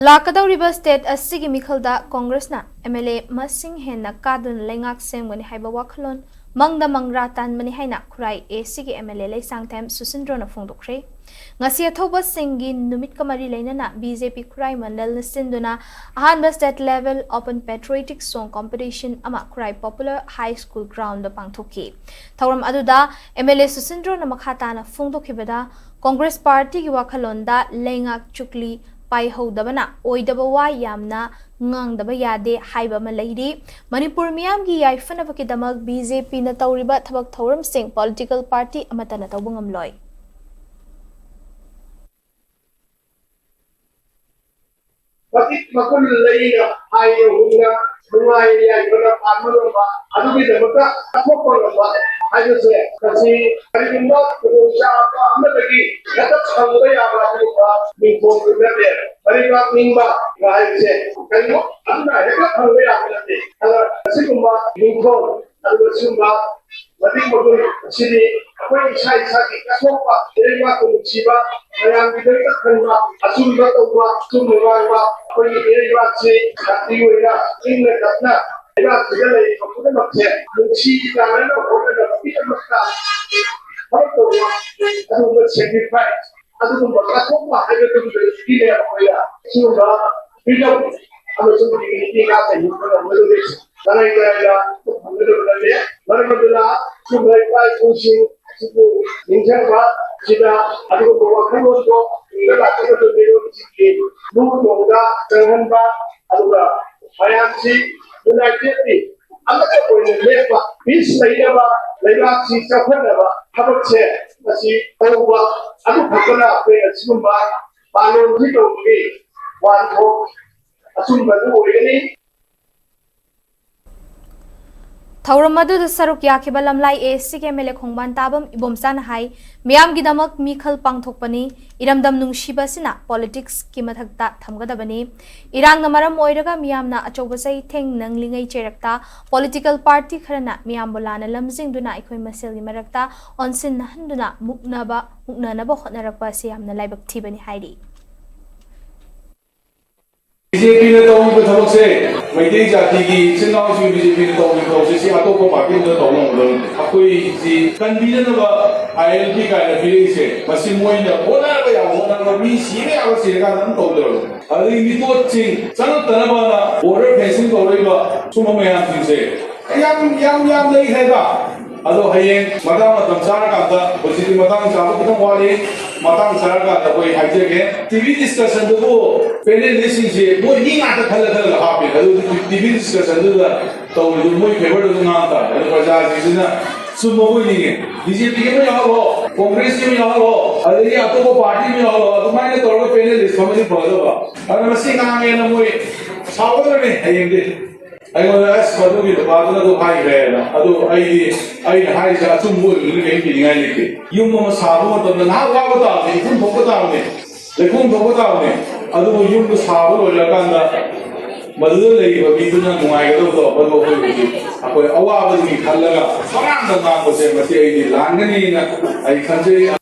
Lakadoriba state asigi mikhalda Congressna MLA masing henna kadun lengak sengmani haiba wakhalon mangda mangra tan mani haina khurai asigi MLA leisang them Susindro na phongdokre ngasi athoba singi numit kamari leinana BJP khurai mandal sinduna ahanba state level open patriotic song competition ama khurai popular high school ground da pangthoki Thouram aduda MLA Susindro na makhata na phongdokhibada Congress party gi wakhalonda lengak chukli pai hodabana oidaba wa yamna ngangdaba yade haiba ma leidi Manipur miyam gi yaifana ki damak BJP na Touriba Thabak Thouram sing political party Amattana Touba Ngamloi Bakit makul leina ayo hunga bungai ya guna amulamba adugi demaka apokolamba ayo se kasi karimba kurusha amadagi kata sangga ya ba mingko ngade mariba mingba ngai se kalmo anna heka sangga ya ngade ala sigumba mingko adu sigumba mati makul sini apai sai saki kasopa derima kuchiba ayam bidai kanba asumba tawba sumwa कोई एक बात से खाती हुई ना इन में अपना एक बात से ले अपने मक्से मुंशी का है ना वो ना किस मक्का हर तो वो वो सेटिफाई अभी तुम बता तो वहाँ पे तुम की ले आओ या सुना बिल्कुल अब तुम ये का से यूज़ करो मुझे देख लाना ही करेगा तो हमें तो बता दे मरे बदला तुम एक बार मुंशी सुबह इंजन बात सीधा अभी तो वो खाने को 이걸 아까도 내려오지 누구보다 정한바 아두가 하얀지 유나이티드 아까도 보이는 레바 비스레이바 레바 진짜 혼나바 하버체 다시 오바 아주 바꾸나 앞에 지금 봐 만원지도 우리 완호 아줌마도 오래니 Thouram madu saruk yakhiba lamlai SC MLA khongban tabam ibomsan hai miyam gidamak mikhal pangthokpani iramdam nungsiba sina politics ki mathakta thamgadabani irang namaram oiraga miyamna achoba sai theng nanglingai cherakta political party kharana miyam bolana lamjingduna ikhoi masel gi marakta onsin nahanduna muknanaba hotnarakpa siamna laibak thibani hairi BJP ने तो उनको थबक से मैत्री जाति की चिन्नाव से BJP ने तो उनको से सी आतो को पार्टी ने तो उनको कोई जी कन्वीनर ना ILP का ना फीलिंग से मसीह मोइन ना बोला ना बोला ना भी सीने आवर सीने का ना तो उधर अरे इन्हीं तो चिंग चलो तनाव ना border fencing तो उधर का सुनो में हम फिर से याम नहीं है का अदो हयें मतंग तमसार का था बच्ची मतंग चाबो कितने वाले मतंग सार का था कोई हाइजे के टीवी डिस्कशन तो वो पहले लिस्टिंग से वो ही नाटक खल हापे अदो टीवी डिस्कशन तो वो फेवर तो ना था अदो प्रचार जिसने सुबह वो नहीं है बीजेपी के में यहाँ हो कांग्रेस के में यहाँ हो अदो ये आपको वो पार्टी में यहाँ हो तो मैंने तोड़ के पहले लिस्ट में पढ़ा होगा अगर मस्ती कहाँ गए ना वो सावधान में हयें दे अगर ऐसे बातों की बात ना तो भाई है ना अदो आई हाई जा तुम वो नहीं किया लेके यूं में साबुन तो ना हुआ बता दे तुम बता दे लेकिन बता दे अदो यूं को साबुन हो जाता ना मधुर लगी बबी तो ना नुआएगा तो अदो कोई अवाब नहीं खाल लगा फराम तो ना कुछ मत ये लांगनी ना आई खंडे